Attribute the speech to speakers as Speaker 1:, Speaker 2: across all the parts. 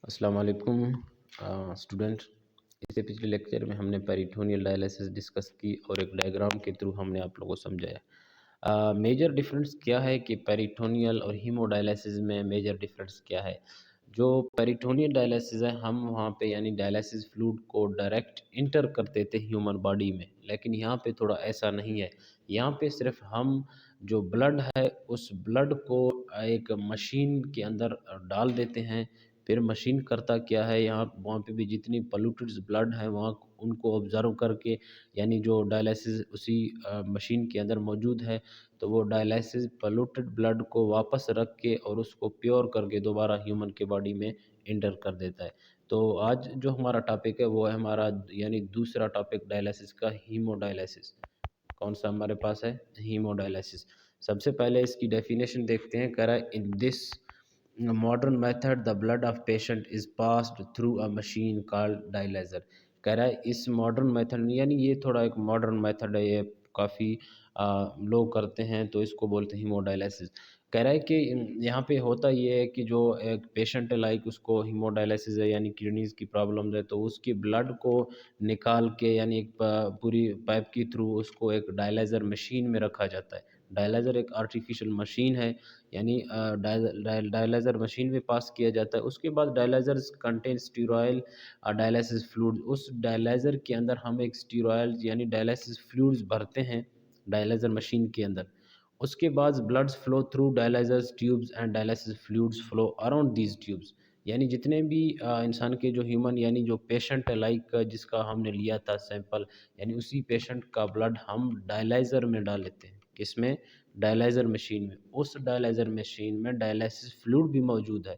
Speaker 1: السلام علیکم اسٹوڈنٹ. اس سے پچھلے لیکچر میں ہم نے پیریٹونیل ڈائلیسس ڈسکس کی اور ایک ڈائیگرام کے تھرو ہم نے آپ لوگوں کو سمجھایا. میجر ڈفرینس کیا ہے کہ پیریٹونیل اور ہیمو ڈائلیسس میں میجر ڈفرینس کیا ہے. جو پیریٹونیل ڈائلیسس ہے ہم وہاں پہ یعنی ڈائلیسس فلوئڈ کو ڈائریکٹ انٹر کر دیتے ہیومن باڈی میں، لیکن یہاں پہ تھوڑا ایسا نہیں ہے. یہاں پہ صرف ہم جو بلڈ ہے اس بلڈ کو ایک مشین کے اندر ڈال دیتے ہیں. پھر مشین کرتا کیا ہے، وہاں پہ بھی جتنی پلیوٹڈ بلڈ ہیں وہاں ان کو آبزرو کر کے، یعنی جو ڈائلیسس اسی مشین کے اندر موجود ہے تو وہ ڈائلیسس پلیوٹڈ بلڈ کو واپس رکھ کے اور اس کو پیور کر کے دوبارہ ہیومن کے باڈی میں انٹر کر دیتا ہے. تو آج جو ہمارا ٹاپک ہے وہ ہے ہمارا یعنی دوسرا ٹاپک ڈائلیسس کا، ہیمو ڈائلیسس. کون سا ہمارے پاس ہے؟ ہیمو ڈائلیسس. سب سے پہلے اس کی ڈیفینیشن دیکھتے ہیں. کہہ رہا ہے in this modern method the blood of patient is passed through a machine called dialyzer. کہہ رہا ہے اس ماڈرن میتھڈ یعنی یہ تھوڑا ایک ماڈرن میتھڈ ہے، یہ کافی لوگ کرتے ہیں تو اس کو بولتے ہیں ہیمو ڈائلیسس. کہہ رہا ہے کہ یہاں پہ ہوتا یہ ہے کہ جو ایک پیشنٹ ہے لائک اس کو ہیمو ڈائلیسس ہے یعنی کڈنیز کی پرابلم ہے تو اس کی بلڈ کو نکال کے یعنی ایک پوری پائپ کے تھرو اس کو ایک ڈائلیزر مشین میں رکھا جاتا ہے. ڈائلیزر ایک آرٹیفیشل مشین ہے، یعنی ڈائلیزر مشین میں پاس کیا جاتا ہے. اس کے بعد ڈائلیزرز کنٹین اسٹیرائل ڈائلیسس فلوئڈ. اس ڈائلیزر کے اندر ہم ایک اسٹیرائل یعنی ڈائلیسس فلوئڈز بھرتے ہیں ڈائلیزر مشین کے اندر. اس کے بعد bloods flow through dialyzers tubes and dialysis fluids flow around these tubes. یعنی جتنے بھی انسان کے جو ہیومن یعنی جو پیشنٹ ہے لائک جس کا ہم نے لیا تھا سیمپل، یعنی اسی پیشنٹ کا بلڈ ہم ڈائلیزر میں ڈال لیتے ہیں. کس میں؟ ڈائلیزر مشین میں. اس ڈائلیزر مشین میں ڈائلیسس فلوئڈ بھی موجود ہے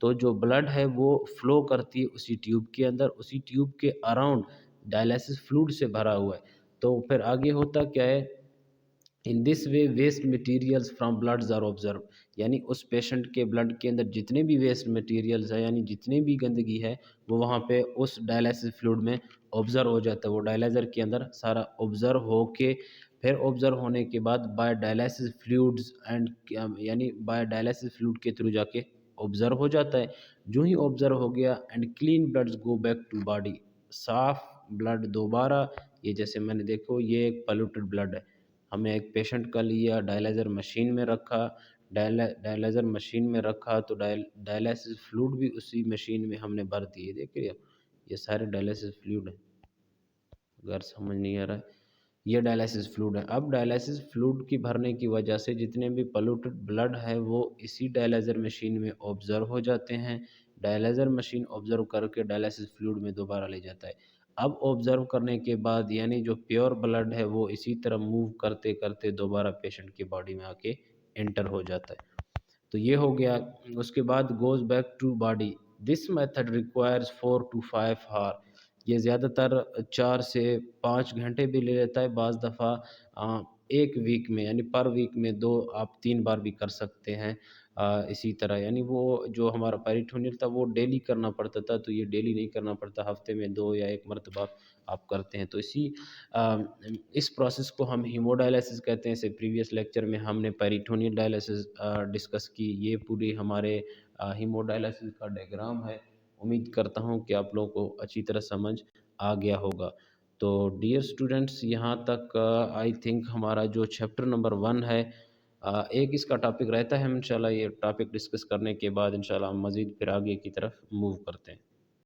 Speaker 1: تو جو بلڈ ہے وہ فلو کرتی ہے اسی ٹیوب کے اندر، اسی ٹیوب کے اراؤنڈ ڈائلیسس فلوئڈ سے بھرا ہوا ہے. تو پھر آگے ہوتا کیا ہے، in this way waste materials from bloods are observe. یعنی اس پیشنٹ کے بلڈ کے اندر جتنے بھی ویسٹ مٹیریلز ہیں یعنی جتنے بھی گندگی ہے وہ وہاں پہ اس ڈائلیسس فلوئڈ میں آبزرو ہو جاتا ہے. وہ ڈائلیزر کے اندر سارا آبزرو ہو کے پھر آبزرو ہونے کے بعد بائی ڈائلیسس فلوئڈز اینڈ یعنی بائی ڈائلیسس فلوئڈ کے تھرو جا کے آبزرو ہو جاتا ہے. جو ہی آبزرو ہو گیا and clean bloods go back to body. صاف بلڈ دوبارہ، یہ جیسے میں نے دیکھو یہ ایک پلیوٹڈ بلڈ ہے، ہمیں ایک پیشنٹ کا لیا ڈائلیزر مشین میں رکھا، ڈائلیزر مشین میں رکھا تو ڈائلیسس فلوئڈ بھی اسی مشین میں ہم نے بھر دیے. دیکھیے یہ سارے ڈائلیسس فلوئڈ ہیں، اگر سمجھ نہیں آ رہا ہے یہ ڈائلیسس فلوئڈ ہے. اب ڈائلیسس فلوئڈ کی بھرنے کی وجہ سے جتنے بھی پلیوٹڈ بلڈ ہے وہ اسی ڈائلیزر مشین میں آبزرو ہو جاتے ہیں. ڈائلیزر مشین آبزرو کر کے ڈائلیسس فلوئڈ میں دوبارہ لے جاتا ہے. اب آبزرو کرنے کے بعد یعنی جو پیور بلڈ ہے وہ اسی طرح موو کرتے کرتے دوبارہ پیشنٹ کی باڈی میں آ کے انٹر ہو جاتا ہے. تو یہ ہو گیا. اس کے بعد goes back to body. This method requires 4 to 5 hours. یہ زیادہ تر 4 سے 5 گھنٹے بھی لے لیتا ہے، بعض دفعہ ایک ویک میں یعنی پر ویک میں 2 آپ 3 بار بھی کر سکتے ہیں. اسی طرح یعنی وہ جو ہمارا پیریٹونیل تھا وہ ڈیلی کرنا پڑتا تھا تو یہ ڈیلی نہیں کرنا پڑتا، ہفتے میں 2 یا 1 مرتبہ آپ کرتے ہیں. تو اس پروسیس کو ہم ہیمو ڈائلیسس کہتے ہیں. سے پریویس لیکچر میں ہم نے پیریٹونیل ڈائلیسس ڈسکس کی. یہ پوری ہمارے ہیمو ڈائلیسس کا ڈائیگرام ہے. امید کرتا ہوں کہ آپ لوگوں کو اچھی طرح سمجھ آ گیا ہوگا. تو ڈیئر اسٹوڈنٹس یہاں تک آئی تھنک ہمارا جو چیپٹر نمبر 1 ہے ایک اس کا ٹاپک رہتا ہے. ہم انشاءاللہ یہ ٹاپک ڈسکس کرنے کے بعد انشاءاللہ ہم مزید پھر آگے کی طرف موو کرتے ہیں.